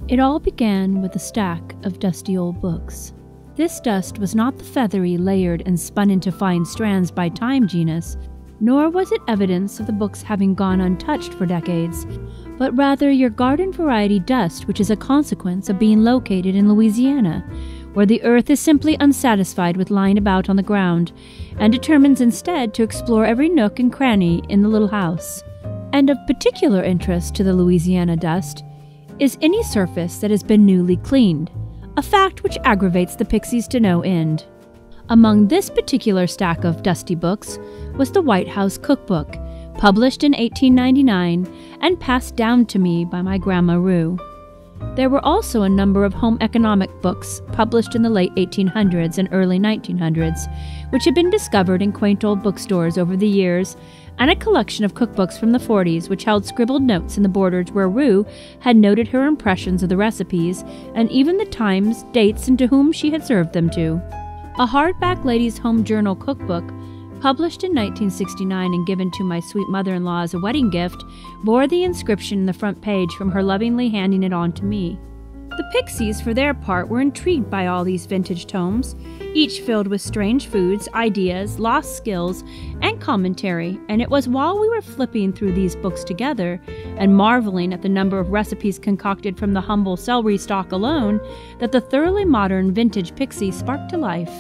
It all began with a stack of dusty old books. This dust was not the feathery, layered, and spun into fine strands by time genus, nor was it evidence of the books having gone untouched for decades, but rather your garden variety dust, which is a consequence of being located in Louisiana, where the earth is simply unsatisfied with lying about on the ground, and determines instead to explore every nook and cranny in the little house. And of particular interest to the Louisiana dust is any surface that has been newly cleaned, a fact which aggravates the Pixies to no end. Among this particular stack of dusty books was the White House Cookbook, published in 1899 and passed down to me by my Grandma Rue. There were also a number of home economic books published in the late 1800s and early 1900s, which had been discovered in quaint old bookstores over the years, and a collection of cookbooks from the 40s which held scribbled notes in the borders where Rue had noted her impressions of the recipes and even the times, dates, and to whom she had served them to. A hardback ladies' home journal cookbook, published in 1969 and given to my sweet mother-in-law as a wedding gift, bore the inscription in the front page from her lovingly handing it on to me. The Pixies, for their part, were intrigued by all these vintage tomes, each filled with strange foods, ideas, lost skills, and commentary, and it was while we were flipping through these books together and marveling at the number of recipes concocted from the humble celery stalk alone that the thoroughly modern vintage Pixie sparked to life.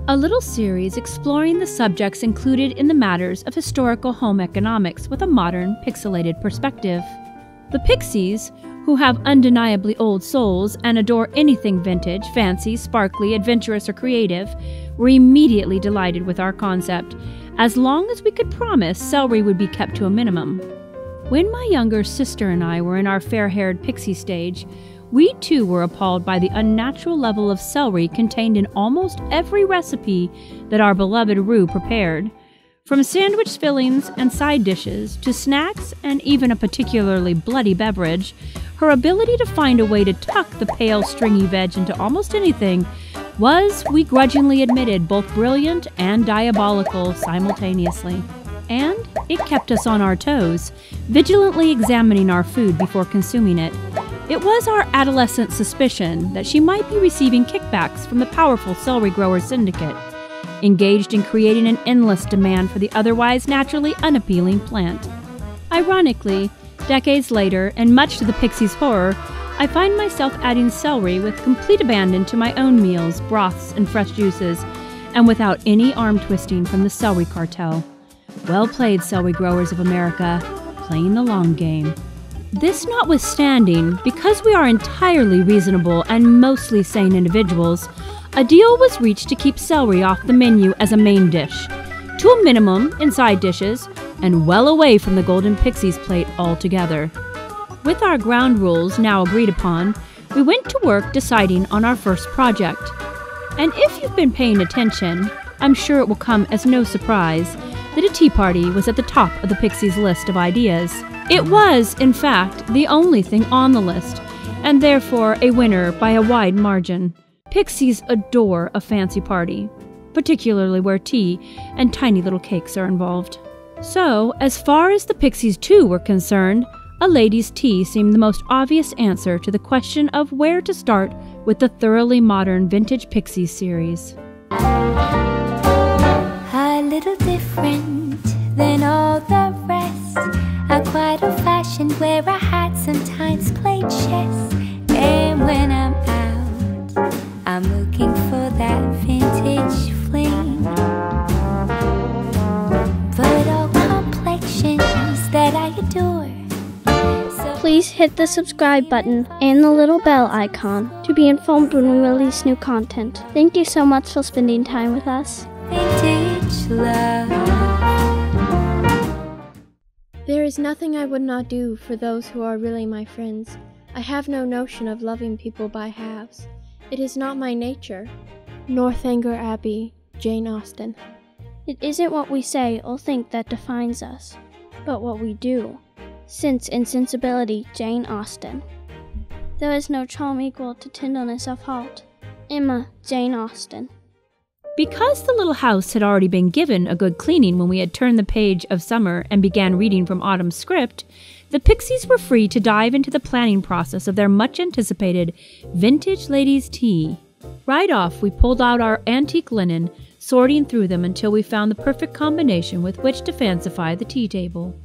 A little series exploring the subjects included in the matters of historical home economics with a modern, pixilated perspective. The Pixies, who have undeniably old souls and adore anything vintage, fancy, sparkly, adventurous, or creative, were immediately delighted with our concept, as long as we could promise celery would be kept to a minimum. When my younger sister and I were in our fair-haired pixie stage, we too were appalled by the unnatural level of celery contained in almost every recipe that our beloved Rue prepared. From sandwich fillings and side dishes to snacks and even a particularly bloody beverage, her ability to find a way to tuck the pale, stringy veg into almost anything was, we grudgingly admitted, both brilliant and diabolical simultaneously. And it kept us on our toes, vigilantly examining our food before consuming it. It was our adolescent suspicion that she might be receiving kickbacks from the powerful celery grower syndicate, engaged in creating an endless demand for the otherwise naturally unappealing plant. Ironically, decades later, and much to the Pixies' horror, I find myself adding celery with complete abandon to my own meals, broths, and fresh juices, and without any arm twisting from the celery cartel. Well played, celery growers of America, playing the long game. This notwithstanding, because we are entirely reasonable and mostly sane individuals, a deal was reached to keep celery off the menu as a main dish, to a minimum in side dishes, and well away from the Golden Pixie's plate altogether. With our ground rules now agreed upon, we went to work deciding on our first project. And if you've been paying attention, I'm sure it will come as no surprise that a tea party was at the top of the Pixies' list of ideas. It was, in fact, the only thing on the list, and therefore a winner by a wide margin. Pixies adore a fancy party, particularly where tea and tiny little cakes are involved. So, as far as the Pixies too were concerned, a ladies' tea seemed the most obvious answer to the question of where to start with the thoroughly modern Vintage Pixie series. A little different than all the rest. I'm quite old-fashioned, wear a hat, sometimes play chess. And when I'm out, I'm looking for that vintage fling. But all complexions that I adore. Please hit the subscribe button and the little bell icon to be informed when we release new content. Thank you so much for spending time with us. Vintage love. There is nothing I would not do for those who are really my friends. I have no notion of loving people by halves. It is not my nature. Northanger Abbey, Jane Austen. It isn't what we say or think that defines us, but what we do. Sense and Sensibility, Jane Austen. There is no charm equal to tenderness of heart. Emma, Jane Austen. Because the little house had already been given a good cleaning when we had turned the page of summer and began reading from autumn's script, the Pixies were free to dive into the planning process of their much-anticipated vintage ladies' tea. Right off, we pulled out our antique linen, sorting through them until we found the perfect combination with which to fancify the tea table.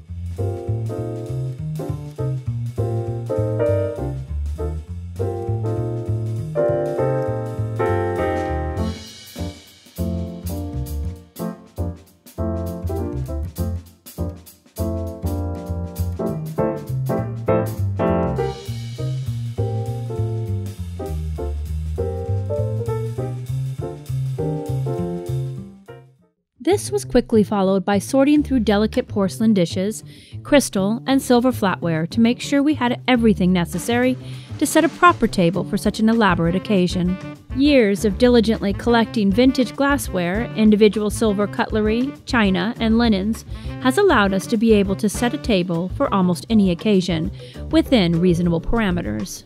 This was quickly followed by sorting through delicate porcelain dishes, crystal, and silver flatware to make sure we had everything necessary to set a proper table for such an elaborate occasion. Years of diligently collecting vintage glassware, individual silver cutlery, china, and linens has allowed us to be able to set a table for almost any occasion within reasonable parameters.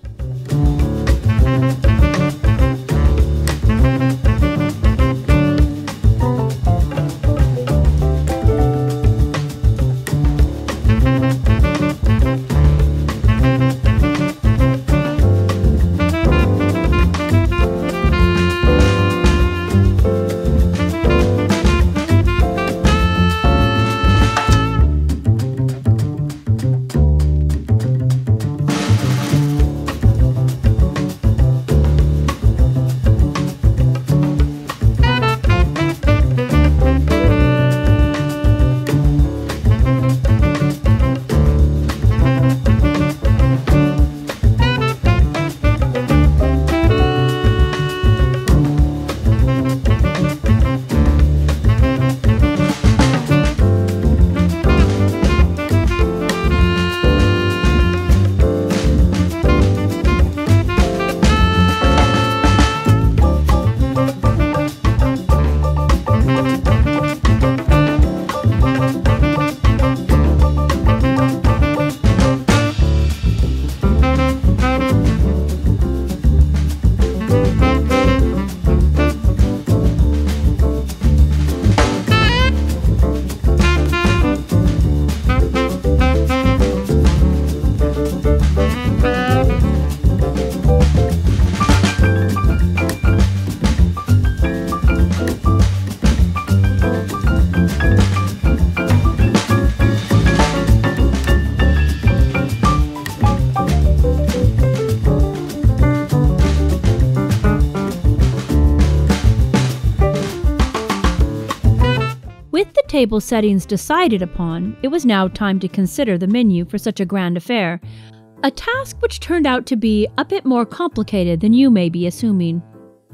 Table settings decided upon, it was now time to consider the menu for such a grand affair, a task which turned out to be a bit more complicated than you may be assuming.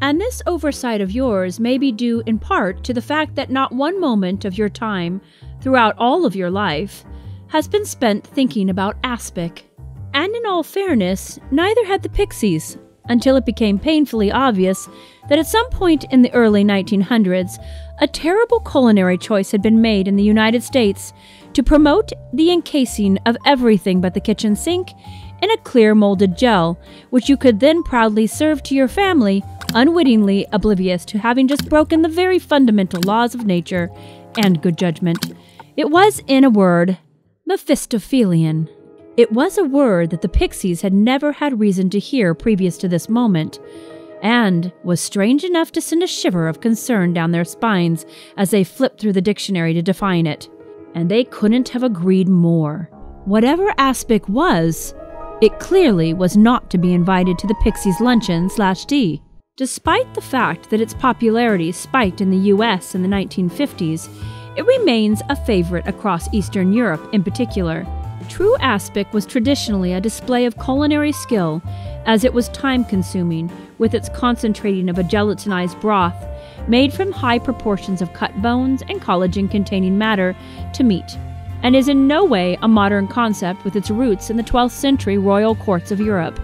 And this oversight of yours may be due in part to the fact that not one moment of your time, throughout all of your life, has been spent thinking about aspic. And in all fairness, neither had the Pixies, until it became painfully obvious that at some point in the early 1900s, a terrible culinary choice had been made in the United States to promote the encasing of everything but the kitchen sink in a clear molded gel, which you could then proudly serve to your family, unwittingly oblivious to having just broken the very fundamental laws of nature and good judgment. It was, in a word, Mephistophelian. It was a word that the Pixies had never had reason to hear previous to this moment, and was strange enough to send a shiver of concern down their spines as they flipped through the dictionary to define it. And they couldn't have agreed more. Whatever aspic was, it clearly was not to be invited to the Pixies' luncheon/tea. Despite the fact that its popularity spiked in the US in the 1950s, it remains a favorite across Eastern Europe in particular. True aspic was traditionally a display of culinary skill, as it was time-consuming, with its concentrating of a gelatinized broth made from high proportions of cut bones and collagen-containing matter to meat, and is in no way a modern concept with its roots in the 12th century royal courts of Europe.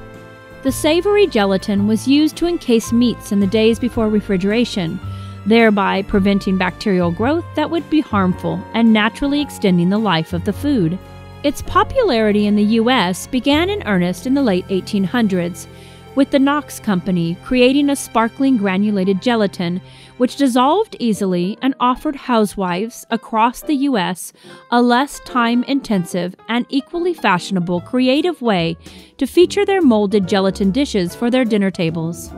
The savory gelatin was used to encase meats in the days before refrigeration, thereby preventing bacterial growth that would be harmful and naturally extending the life of the food. Its popularity in the U.S. began in earnest in the late 1800s, with the Knox Company creating a sparkling granulated gelatin which dissolved easily and offered housewives across the U.S. a less time-intensive and equally fashionable creative way to feature their molded gelatin dishes for their dinner tables.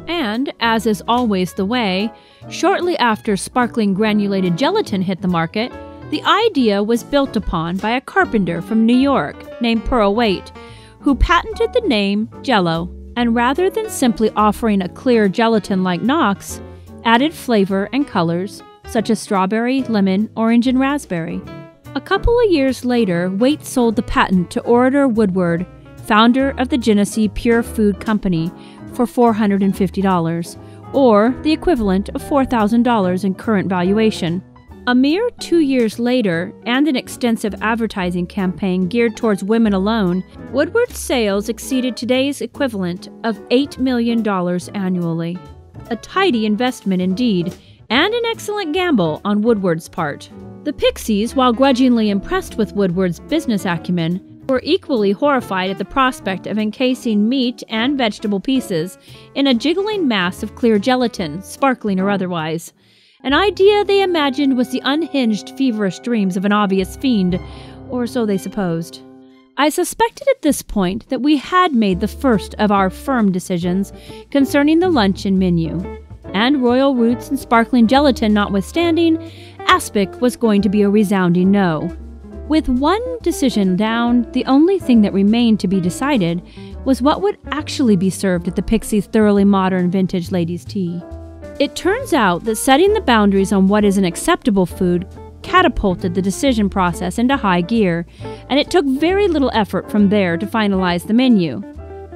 And, as is always the way, shortly after sparkling granulated gelatin hit the market, the idea was built upon by a carpenter from New York named Pearl Waite, who patented the name Jell-O, and rather than simply offering a clear gelatin like Knox, added flavor and colors such as strawberry, lemon, orange, and raspberry. A couple of years later, Waite sold the patent to Orator Woodward, founder of the Genesee Pure Food Company, for $450, or the equivalent of $4,000 in current valuation. A mere 2 years later, and an extensive advertising campaign geared towards women alone, Woodward's sales exceeded today's equivalent of $8 million annually. A tidy investment indeed, and an excellent gamble on Woodward's part. The Pixies, while grudgingly impressed with Woodward's business acumen, were equally horrified at the prospect of encasing meat and vegetable pieces in a jiggling mass of clear gelatin, sparkling or otherwise. An idea they imagined was the unhinged, feverish dreams of an obvious fiend, or so they supposed. I suspected at this point that we had made the first of our firm decisions concerning the luncheon menu, and royal roots and sparkling gelatin notwithstanding, aspic was going to be a resounding no. With one decision down, the only thing that remained to be decided was what would actually be served at the Pixies' thoroughly modern vintage ladies' tea. It turns out that setting the boundaries on what is an acceptable food catapulted the decision process into high gear, and it took very little effort from there to finalize the menu.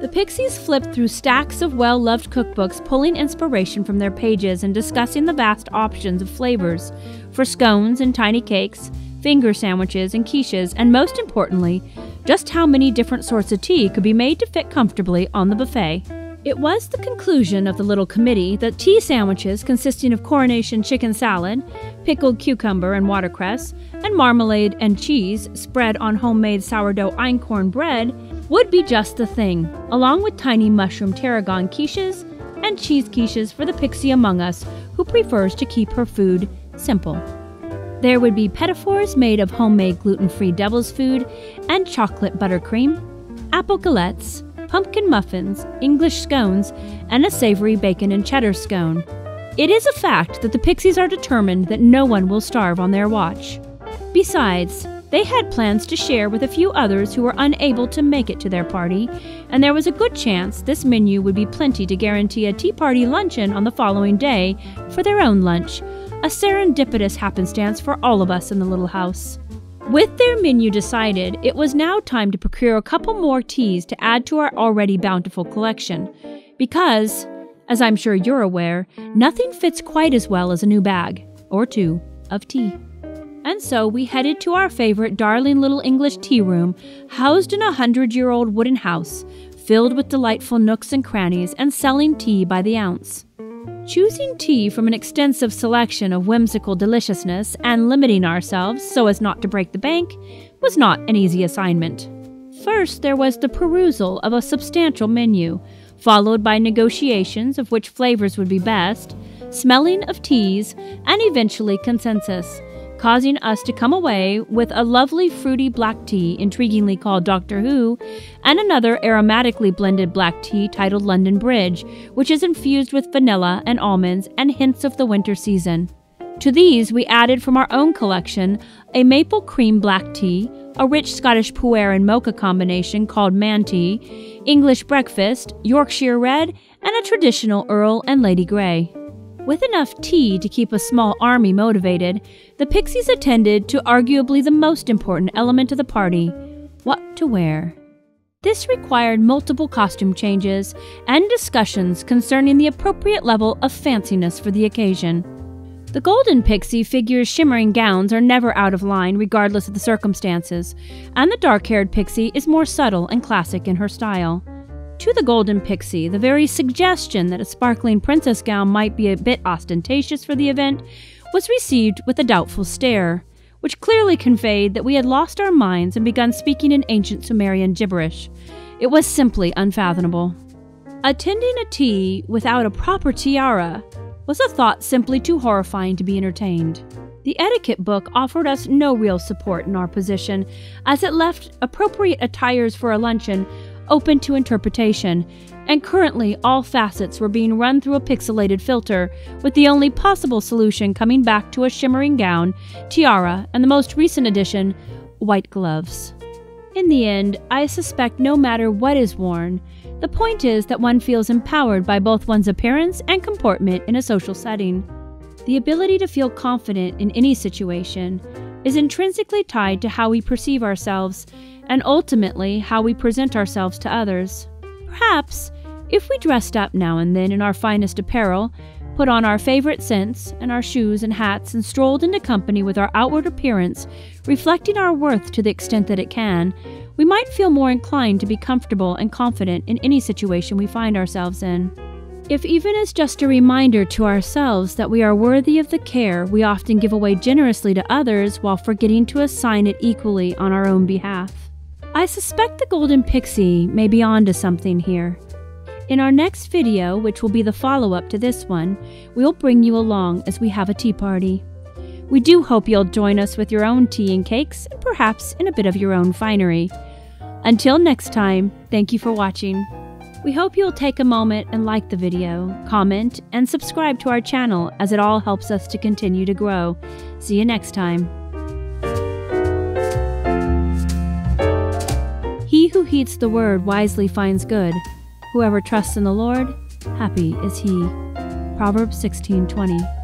The Pixies flipped through stacks of well-loved cookbooks, pulling inspiration from their pages and discussing the vast options of flavors for scones and tiny cakes, finger sandwiches and quiches, and most importantly, just how many different sorts of tea could be made to fit comfortably on the buffet. It was the conclusion of the little committee that tea sandwiches consisting of coronation chicken salad, pickled cucumber and watercress, and marmalade and cheese spread on homemade sourdough einkorn bread would be just the thing, along with tiny mushroom tarragon quiches and cheese quiches for the Pixie among us who prefers to keep her food simple. There would be petitfours made of homemade gluten-free devil's food and chocolate buttercream, apple galettes, pumpkin muffins, English scones, and a savory bacon and cheddar scone. It is a fact that the Pixies are determined that no one will starve on their watch. Besides, they had plans to share with a few others who were unable to make it to their party, and there was a good chance this menu would be plenty to guarantee a tea party luncheon on the following day for their own lunch, a serendipitous happenstance for all of us in the little house. With their menu decided, it was now time to procure a couple more teas to add to our already bountiful collection, because, as I'm sure you're aware, nothing fits quite as well as a new bag, or two, of tea. And so we headed to our favorite darling little English tea room, housed in a 100-year-old wooden house, filled with delightful nooks and crannies and selling tea by the ounce. Choosing tea from an extensive selection of whimsical deliciousness and limiting ourselves so as not to break the bank was not an easy assignment. First, there was the perusal of a substantial menu, followed by negotiations of which flavors would be best, smelling of teas, and eventually consensus, causing us to come away with a lovely fruity black tea intriguingly called Doctor Who, and another aromatically blended black tea titled London Bridge, which is infused with vanilla and almonds and hints of the winter season. To these we added from our own collection a maple cream black tea, a rich Scottish pu'er and mocha combination called Man Tea, English breakfast, Yorkshire red, and a traditional Earl and Lady Grey. With enough tea to keep a small army motivated, the Pixies attended to arguably the most important element of the party: what to wear. This required multiple costume changes and discussions concerning the appropriate level of fanciness for the occasion. The Golden Pixie figure's shimmering gowns are never out of line regardless of the circumstances, and the dark-haired Pixie is more subtle and classic in her style. To the Golden Pixie, the very suggestion that a sparkling princess gown might be a bit ostentatious for the event was received with a doubtful stare, which clearly conveyed that we had lost our minds and begun speaking in ancient Sumerian gibberish. It was simply unfathomable. Attending a tea without a proper tiara was a thought simply too horrifying to be entertained. The etiquette book offered us no real support in our position, as it left appropriate attires for a luncheon open to interpretation, and currently all facets were being run through a pixilated filter, with the only possible solution coming back to a shimmering gown, tiara, and the most recent addition, white gloves. In the end, I suspect no matter what is worn, the point is that one feels empowered by both one's appearance and comportment in a social setting. The ability to feel confident in any situation is intrinsically tied to how we perceive ourselves and ultimately how we present ourselves to others. Perhaps, if we dressed up now and then in our finest apparel, put on our favorite scents and our shoes and hats, and strolled into company with our outward appearance reflecting our worth to the extent that it can, we might feel more inclined to be comfortable and confident in any situation we find ourselves in. If even as just a reminder to ourselves that we are worthy of the care we often give away generously to others while forgetting to assign it equally on our own behalf. I suspect the Golden Pixie may be onto something here. In our next video, which will be the follow-up to this one, we'll bring you along as we have a tea party. We do hope you'll join us with your own tea and cakes, and perhaps in a bit of your own finery. Until next time, thank you for watching. We hope you'll take a moment and like the video, comment, and subscribe to our channel, as it all helps us to continue to grow. See you next time. He who heeds the word wisely finds good. Whoever trusts in the Lord, happy is he. Proverbs 16:20.